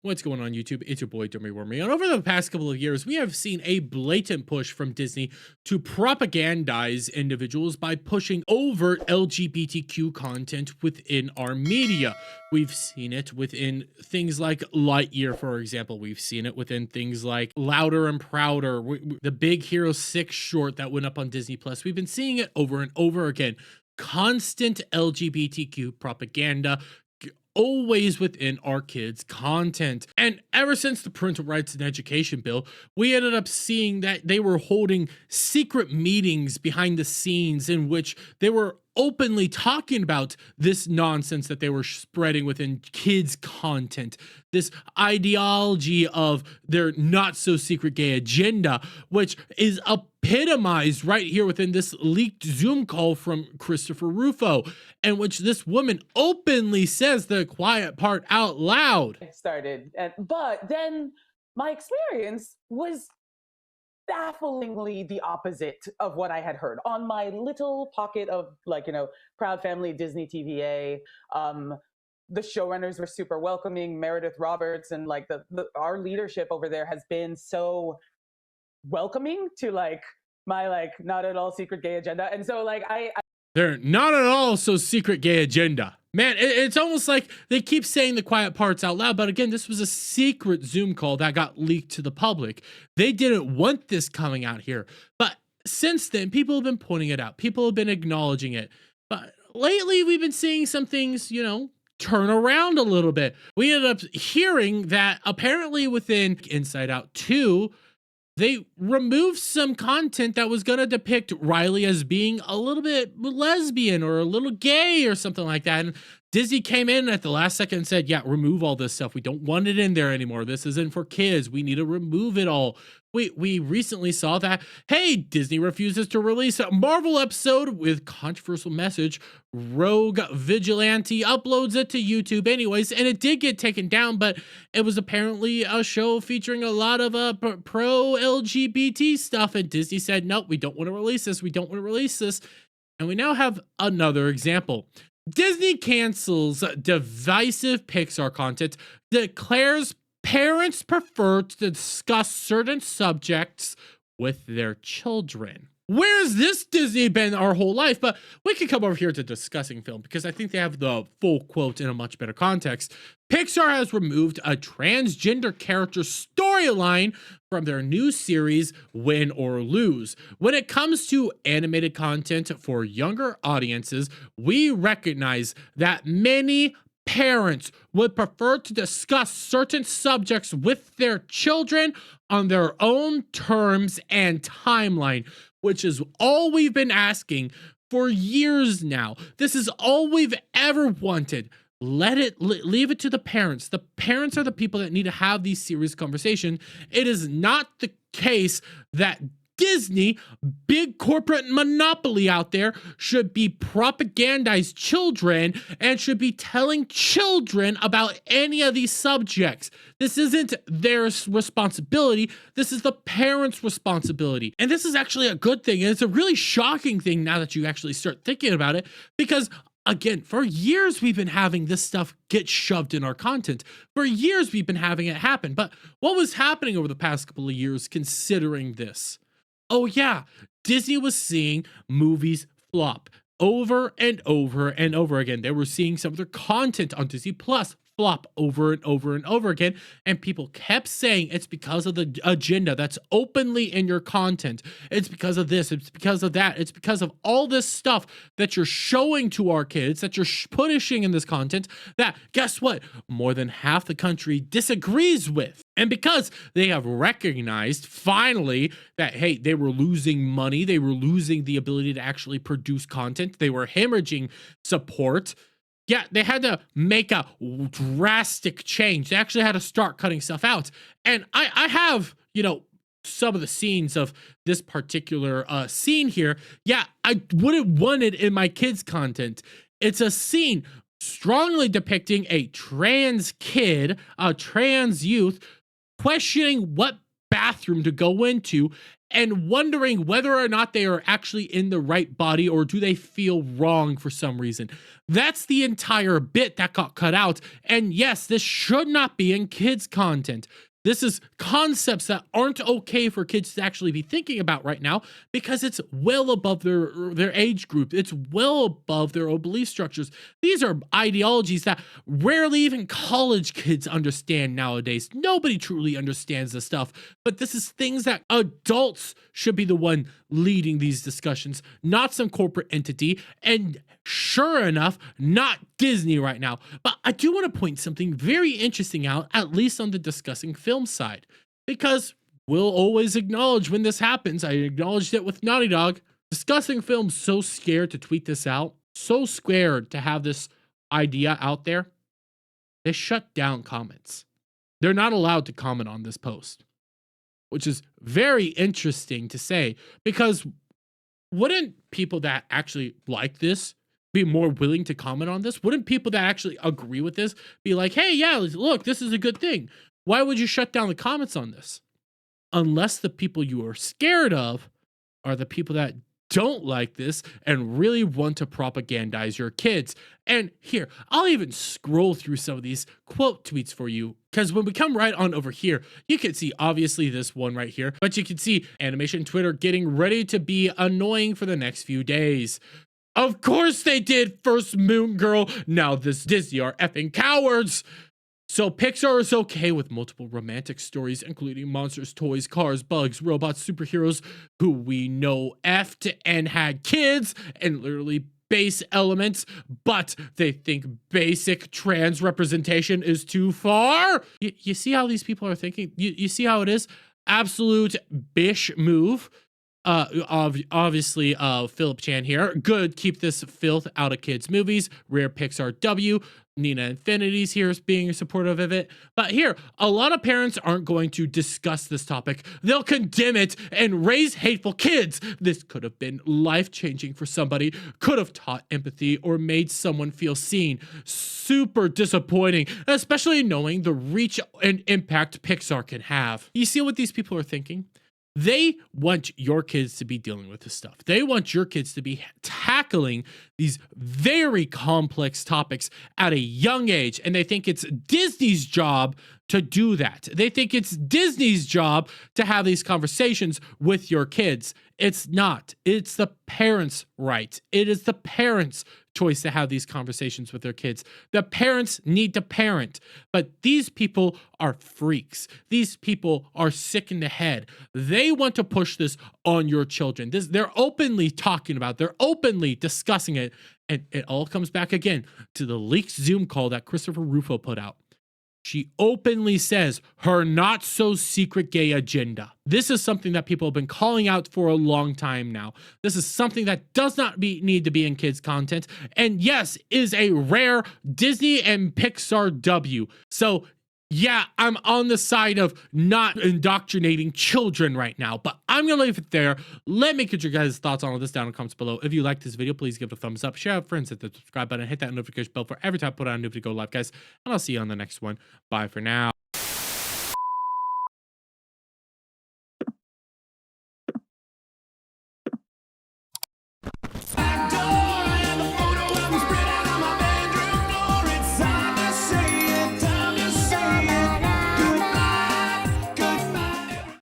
What's going on YouTube? It's your boy Dummy Wormy. And over the past couple of years, we have seen a blatant push from Disney to propagandize individuals by pushing overt LGBTQ content within our media. We've seen it within things like Lightyear, for example. We've seen it within things like Louder and Prouder, the Big Hero 6 short that went up on Disney Plus. We've been seeing it over and over again. Constant LGBTQ propaganda, always within our kids' content. And ever since the Parental Rights and Education Bill, we ended up seeing that they were holding secret meetings behind the scenes in which they were openly talking about this nonsense that they were spreading within kids' content, this ideology of their not so secret gay agenda, which is epitomized right here within this leaked Zoom call from Christopher Rufo, in which this woman openly says the quiet part out loud. But then my experience was bafflingly the opposite of what I had heard on my little pocket of, proud family Disney TVA. The showrunners were super welcoming. Meredith Roberts and our leadership over there has been so welcoming to my not at all secret gay agenda. And so they're not at all so secret gay agenda. Man, it's almost like they keep saying the quiet parts out loud, but again, this was a secret Zoom call that got leaked to the public. They didn't want this coming out here. But since then, people have been pointing it out. People have been acknowledging it. But lately, we've been seeing some things, turn around a little bit. We ended up hearing that apparently within Inside Out 2, they removed some content that was going to depict Riley as being a little bit lesbian or a little gay or something like that. And Disney came in at the last second and said, yeah, remove all this stuff. We don't want it in there anymore. This isn't for kids. We need to remove it all. We recently saw that, hey, Disney refuses to release a Marvel episode with controversial message. Rogue Vigilante uploads it to YouTube anyways, and it did get taken down, but it was apparently a show featuring a lot of pro-LGBT stuff, and Disney said, nope, we don't want to release this. We don't want to release this. And we now have another example. Disney cancels divisive Pixar content, declares parents prefer to discuss certain subjects with their children. Where's this Disney been our whole life? But we can come over here to discussing film because I think they have the full quote in a much better context. Pixar has removed a transgender character storyline from their new series, Win or Lose. When it comes to animated content for younger audiences, we recognize that many parents would prefer to discuss certain subjects with their children on their own terms and timeline, which is all we've been asking for years now. This is all we've ever wanted. Leave it to the parents. The parents are the people that need to have these serious conversations. It is not the case that Disney, big corporate monopoly out there, should be propagandize children and should be telling children about any of these subjects. This isn't their responsibility. This is the parents' responsibility. And this is actually a good thing. And it's a really shocking thing now that you actually start thinking about it, because again, for years, we've been having this stuff get shoved in our content. For years, we've been having it happen. But what was happening over the past couple of years considering this? Oh yeah, Disney was seeing movies flop over and over and over again. They were seeing some of their content on Disney Plus flop over and over and over again, and people kept saying it's because of the agenda that's openly in your content. It's because of this, it's because of that, it's because of all this stuff that you're showing to our kids, that you're pushing in this content, that, guess what, more than half the country disagrees with. And because they have recognized finally that, hey, they were losing money, they were losing the ability to actually produce content, they were hemorrhaging support, yeah, they had to make a drastic change. They actually had to start cutting stuff out. And I have, some of the scenes of this particular scene here. Yeah, I wouldn't want it in my kids' content. It's a scene strongly depicting a trans kid, a trans youth, questioning what bathroom to go into and wondering whether or not they are actually in the right body or do they feel wrong for some reason. That's the entire bit that got cut out. And yes, this should not be in kids' content. This is concepts that aren't okay for kids to actually be thinking about right now because it's well above their age group. It's well above their own belief structures. These are ideologies that rarely even college kids understand nowadays. Nobody truly understands this stuff, but this is things that adults should be the one leading these discussions, not some corporate entity, and sure enough, not Disney right now. But I do want to point something very interesting out, at least on the discussing film side, because we'll always acknowledge when this happens. I acknowledged it with Naughty Dog. Discussing films so scared to tweet this out, so scared to have this idea out there, they shut down comments. They're not allowed to comment on this post, which is very interesting to say, because wouldn't people that actually like this be more willing to comment on this? Wouldn't people that actually agree with this be like, hey, yeah, look, this is a good thing? Why would you shut down the comments on this? Unless the people you are scared of are the people that don't like this and really want to propagandize your kids. And here, I'll even scroll through some of these quote tweets for you, because when we come right on over here, you can see obviously this one right here, but you can see animation Twitter getting ready to be annoying for the next few days. Of course they did, First Moon Girl. Now this Disney are effing cowards. So Pixar is okay with multiple romantic stories, including monsters, toys, cars, bugs, robots, superheroes, who we know effed and had kids, and literally base elements, but they think basic trans representation is too far. You see how these people are thinking? You see how it is? Absolute bish move. Obviously, Philip Chan here. Good, keep this filth out of kids' movies. Rare Pixar W. Nina Infinity's here is being supportive of it. But here, a lot of parents aren't going to discuss this topic. They'll condemn it and raise hateful kids. This could have been life-changing for somebody, could have taught empathy or made someone feel seen. Super disappointing, especially knowing the reach and impact Pixar can have. You see what these people are thinking? They want your kids to be dealing with this stuff. They want your kids to be tackling these very complex topics at a young age. And they think it's Disney's job to do that. They think it's Disney's job to have these conversations with your kids. It's not. It's the parents' right. It is the parents' choice to have these conversations with their kids. The parents need to parent, but these people are freaks. These people are sick in the head. They want to push this on your children. They're openly talking about, they're openly discussing it, and it all comes back again to the leaked Zoom call that Christopher Rufo put out. She openly says her not so secret gay agenda. This is something that people have been calling out for a long time now. This is something that does not need to be in kids' content. And yes, is a rare Disney and Pixar W. So yeah, I'm on the side of not indoctrinating children right now, but I'm going to leave it there. Let me get your guys' thoughts on all this down in the comments below. If you like this video, please give it a thumbs up, share with friends, hit the subscribe button, hit that notification bell for every time I put out a new video go live, guys. And I'll see you on the next one. Bye for now.